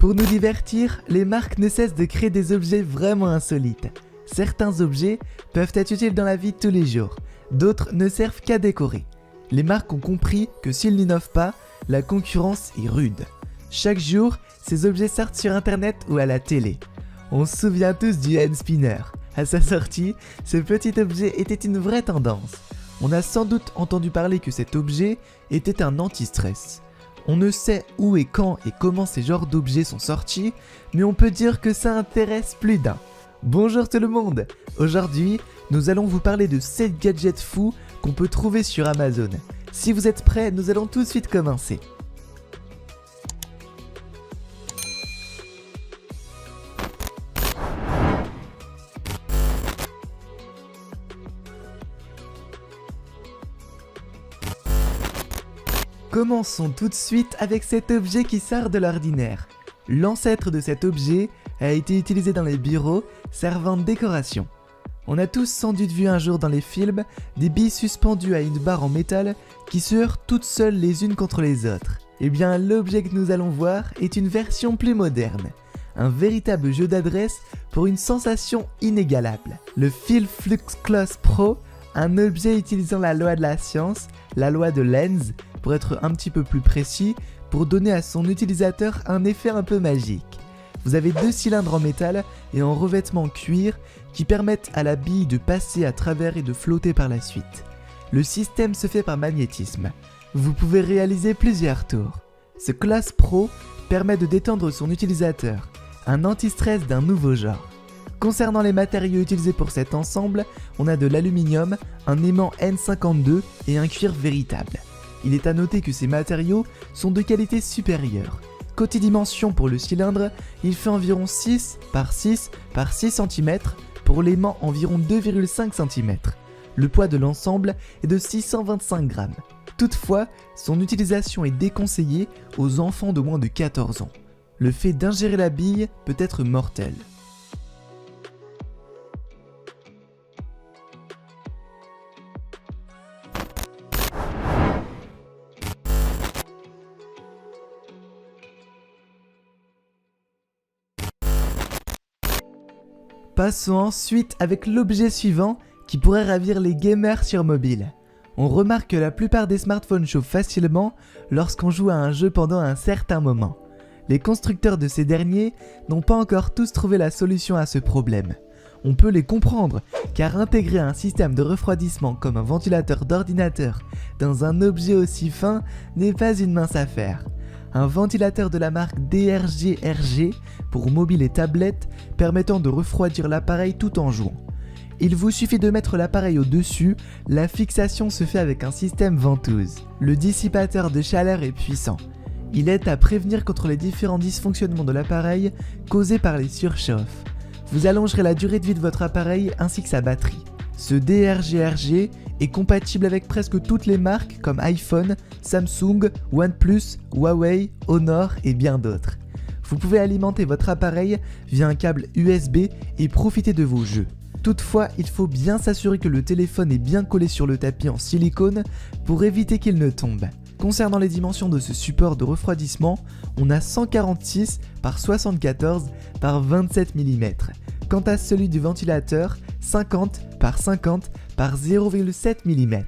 Pour nous divertir, les marques ne cessent de créer des objets vraiment insolites. Certains objets peuvent être utiles dans la vie de tous les jours, d'autres ne servent qu'à décorer. Les marques ont compris que s'ils n'innovent pas, la concurrence est rude. Chaque jour, ces objets sortent sur internet ou à la télé. On se souvient tous du hand spinner. À sa sortie, ce petit objet était une vraie tendance. On a sans doute entendu parler que cet objet était un anti-stress. On ne sait où et quand et comment ces genres d'objets sont sortis, mais on peut dire que ça intéresse plus d'un. Bonjour tout le monde! Aujourd'hui, nous allons vous parler de 7 gadgets fous qu'on peut trouver sur Amazon. Si vous êtes prêts, nous allons tout de suite commencer. Commençons tout de suite avec cet objet qui sort de l'ordinaire. L'ancêtre de cet objet a été utilisé dans les bureaux, servant de décoration. On a tous sans doute vu un jour dans les films des billes suspendues à une barre en métal qui se heurtent toutes seules les unes contre les autres. Eh bien, l'objet que nous allons voir est une version plus moderne. Un véritable jeu d'adresse pour une sensation inégalable. Le Fil-Flux-Clos Pro, un objet utilisant la loi de la science, la loi de Lenz, pour être un petit peu plus précis, pour donner à son utilisateur un effet un peu magique. Vous avez 2 cylindres en métal et en revêtement cuir qui permettent à la bille de passer à travers et de flotter par la suite. Le système se fait par magnétisme. Vous pouvez réaliser plusieurs tours. Ce Clos Pro permet de détendre son utilisateur, un anti-stress d'un nouveau genre. Concernant les matériaux utilisés pour cet ensemble, on a de l'aluminium, un aimant N52 et un cuir véritable. Il est à noter que ces matériaux sont de qualité supérieure. Côté dimension pour le cylindre, il fait environ 6 par 6 par 6 cm, pour l'aimant environ 2,5 cm. Le poids de l'ensemble est de 625 grammes. Toutefois, son utilisation est déconseillée aux enfants de moins de 14 ans. Le fait d'ingérer la bille peut être mortel. Passons ensuite avec l'objet suivant qui pourrait ravir les gamers sur mobile. On remarque que la plupart des smartphones chauffent facilement lorsqu'on joue à un jeu pendant un certain moment. Les constructeurs de ces derniers n'ont pas encore tous trouvé la solution à ce problème. On peut les comprendre, car intégrer un système de refroidissement comme un ventilateur d'ordinateur dans un objet aussi fin n'est pas une mince affaire. Un ventilateur de la marque DRG-RG pour mobile et tablette permettant de refroidir l'appareil tout en jouant. Il vous suffit de mettre l'appareil au-dessus, la fixation se fait avec un système ventouse. Le dissipateur de chaleur est puissant. Il aide à prévenir contre les différents dysfonctionnements de l'appareil causés par les surchauffes. Vous allongerez la durée de vie de votre appareil ainsi que sa batterie. Ce DRG-RG est compatible avec presque toutes les marques comme iPhone, Samsung, OnePlus, Huawei, Honor et bien d'autres. Vous pouvez alimenter votre appareil via un câble USB et profiter de vos jeux. Toutefois, il faut bien s'assurer que le téléphone est bien collé sur le tapis en silicone pour éviter qu'il ne tombe. Concernant les dimensions de ce support de refroidissement, on a 146 par 74 par 27 mm. Quant à celui du ventilateur, 50 par 50 par 0,7 mm.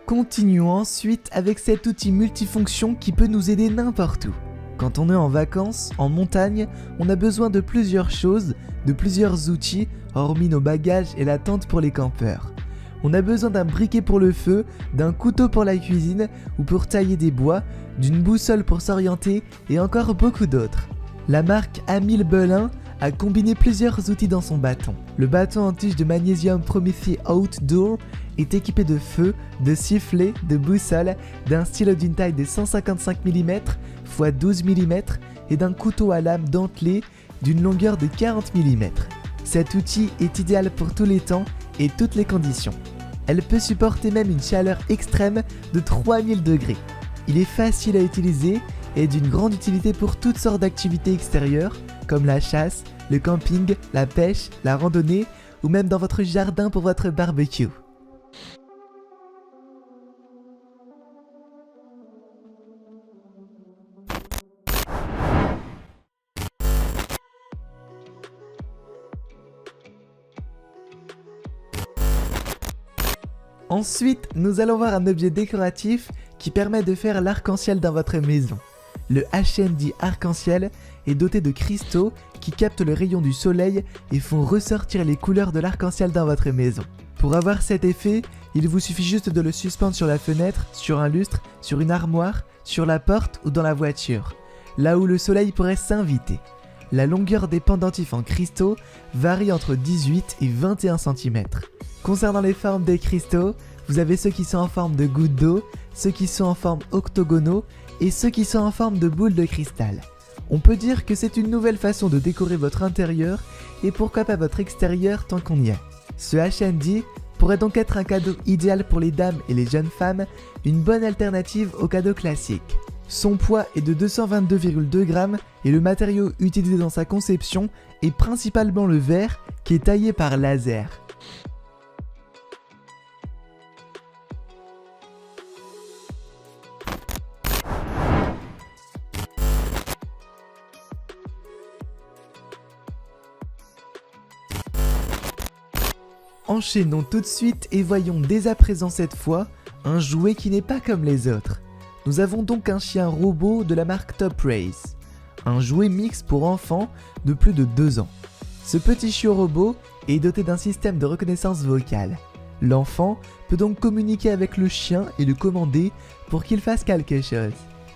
Continuons ensuite avec cet outil multifonction qui peut nous aider n'importe où. Quand on est en vacances, en montagne, on a besoin de plusieurs choses, de plusieurs outils, hormis nos bagages et la tente pour les campeurs. On a besoin d'un briquet pour le feu, d'un couteau pour la cuisine ou pour tailler des bois, d'une boussole pour s'orienter et encore beaucoup d'autres. La marque Amil Belin a combiné plusieurs outils dans son bâton. Le bâton en tige de magnésium Prométhée Outdoor est équipé de feu, de sifflets, de boussole, d'un stylo d'une taille de 155 mm x 12 mm et d'un couteau à lame dentelée d'une longueur de 40 mm. Cet outil est idéal pour tous les temps et toutes les conditions. Elle peut supporter même une chaleur extrême de 3000 degrés. Il est facile à utiliser et d'une grande utilité pour toutes sortes d'activités extérieures comme la chasse, le camping, la pêche, la randonnée ou même dans votre jardin pour votre barbecue. Ensuite, nous allons voir un objet décoratif qui permet de faire l'arc-en-ciel dans votre maison. Le HMD arc-en-ciel est doté de cristaux qui captent le rayon du soleil et font ressortir les couleurs de l'arc-en-ciel dans votre maison. Pour avoir cet effet, il vous suffit juste de le suspendre sur la fenêtre, sur un lustre, sur une armoire, sur la porte ou dans la voiture, là où le soleil pourrait s'inviter. La longueur des pendentifs en cristaux varie entre 18 et 21 cm. Concernant les formes des cristaux, vous avez ceux qui sont en forme de gouttes d'eau, ceux qui sont en forme octogonaux et ceux qui sont en forme de boules de cristal. On peut dire que c'est une nouvelle façon de décorer votre intérieur et pourquoi pas votre extérieur tant qu'on y est. Ce HMD pourrait donc être un cadeau idéal pour les dames et les jeunes femmes, une bonne alternative au cadeau classique. Son poids est de 222,2 grammes et le matériau utilisé dans sa conception est principalement le verre qui est taillé par laser. Enchaînons tout de suite et voyons dès à présent cette fois un jouet qui n'est pas comme les autres. Nous avons donc un chien robot de la marque Top Race, un jouet mix pour enfants de plus de 2 ans. Ce petit chiot robot est doté d'un système de reconnaissance vocale. L'enfant peut donc communiquer avec le chien et le commander pour qu'il fasse quelque chose.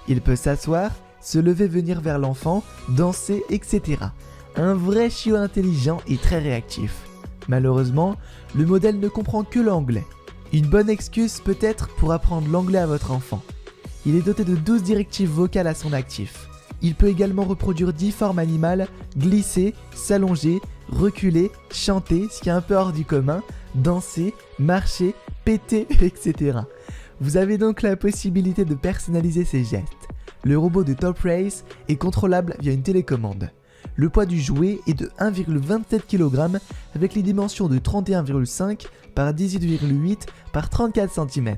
Il peut s'asseoir, se lever, venir vers l'enfant, danser, etc. Un vrai chiot intelligent et très réactif. Malheureusement, le modèle ne comprend que l'anglais. Une bonne excuse peut-être pour apprendre l'anglais à votre enfant. Il est doté de 12 directives vocales à son actif. Il peut également reproduire 10 formes animales, glisser, s'allonger, reculer, chanter, ce qui est un peu hors du commun, danser, marcher, péter, etc. Vous avez donc la possibilité de personnaliser ses gestes. Le robot de Top Race est contrôlable via une télécommande. Le poids du jouet est de 1,27 kg avec les dimensions de 31,5 par 18,8 par 34 cm.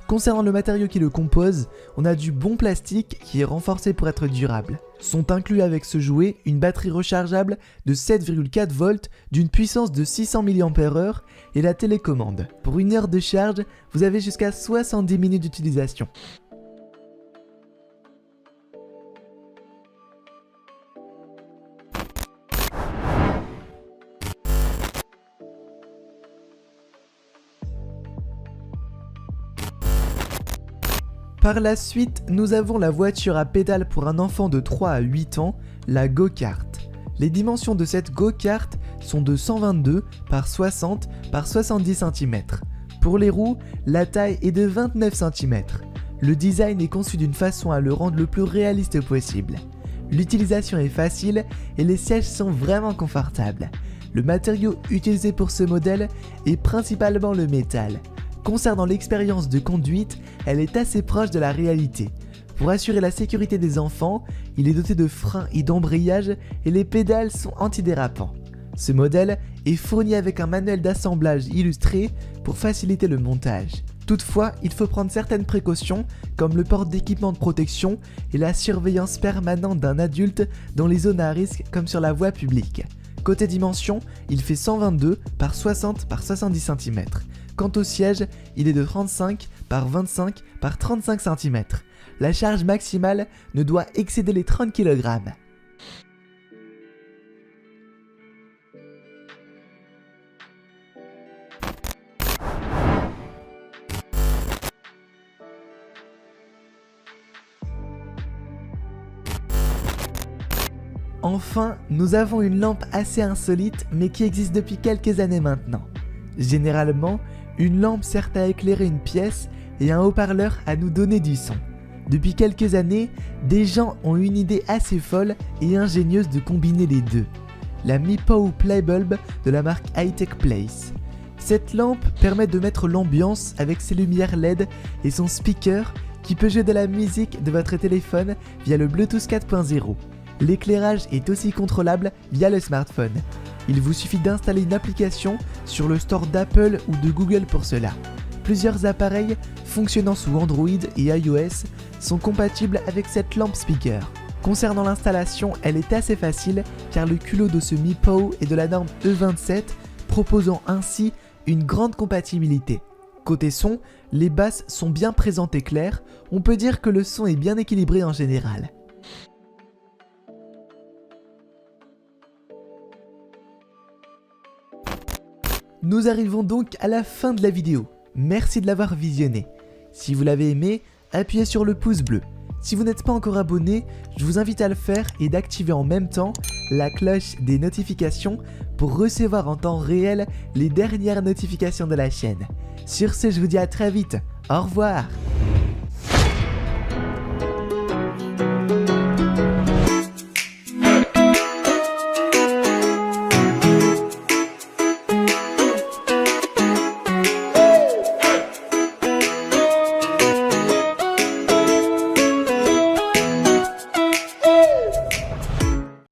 Concernant le matériau qui le compose, on a du bon plastique qui est renforcé pour être durable. Sont inclus avec ce jouet une batterie rechargeable de 7,4 volts d'une puissance de 600 mAh et la télécommande. Pour 1 heure de charge, vous avez jusqu'à 70 minutes d'utilisation. Par la suite, nous avons la voiture à pédales pour un enfant de 3 à 8 ans, la go-kart. Les dimensions de cette go-kart sont de 122 par 60 par 70 cm. Pour les roues, la taille est de 29 cm. Le design est conçu d'une façon à le rendre le plus réaliste possible. L'utilisation est facile et les sièges sont vraiment confortables. Le matériau utilisé pour ce modèle est principalement le métal. Concernant l'expérience de conduite, elle est assez proche de la réalité. Pour assurer la sécurité des enfants, il est doté de freins et d'embrayage et les pédales sont antidérapants. Ce modèle est fourni avec un manuel d'assemblage illustré pour faciliter le montage. Toutefois, il faut prendre certaines précautions comme le port d'équipements de protection et la surveillance permanente d'un adulte dans les zones à risque comme sur la voie publique. Côté dimension, il fait 122 par 60 par 70 cm. Quant au siège, il est de 35 par 25 par 35 cm. La charge maximale ne doit excéder les 30 kg. Enfin, nous avons une lampe assez insolite mais qui existe depuis quelques années maintenant. Généralement, une lampe sert à éclairer une pièce et un haut-parleur à nous donner du son. Depuis quelques années, des gens ont une idée assez folle et ingénieuse de combiner les deux. La Meepow Playbulb de la marque Hightech Place. Cette lampe permet de mettre l'ambiance avec ses lumières LED et son speaker qui peut jouer de la musique de votre téléphone via le Bluetooth 4.0. L'éclairage est aussi contrôlable via le smartphone. Il vous suffit d'installer une application sur le store d'Apple ou de Google pour cela. Plusieurs appareils fonctionnant sous Android et iOS sont compatibles avec cette lampe speaker. Concernant l'installation, elle est assez facile car le culot de ce Mi POW est de la norme E27, proposant ainsi une grande compatibilité. Côté son, les basses sont bien présentes et claires, on peut dire que le son est bien équilibré en général. Nous arrivons donc à la fin de la vidéo. Merci de l'avoir visionné. Si vous l'avez aimé, appuyez sur le pouce bleu. Si vous n'êtes pas encore abonné, je vous invite à le faire et d'activer en même temps la cloche des notifications pour recevoir en temps réel les dernières notifications de la chaîne. Sur ce, je vous dis à très vite. Au revoir.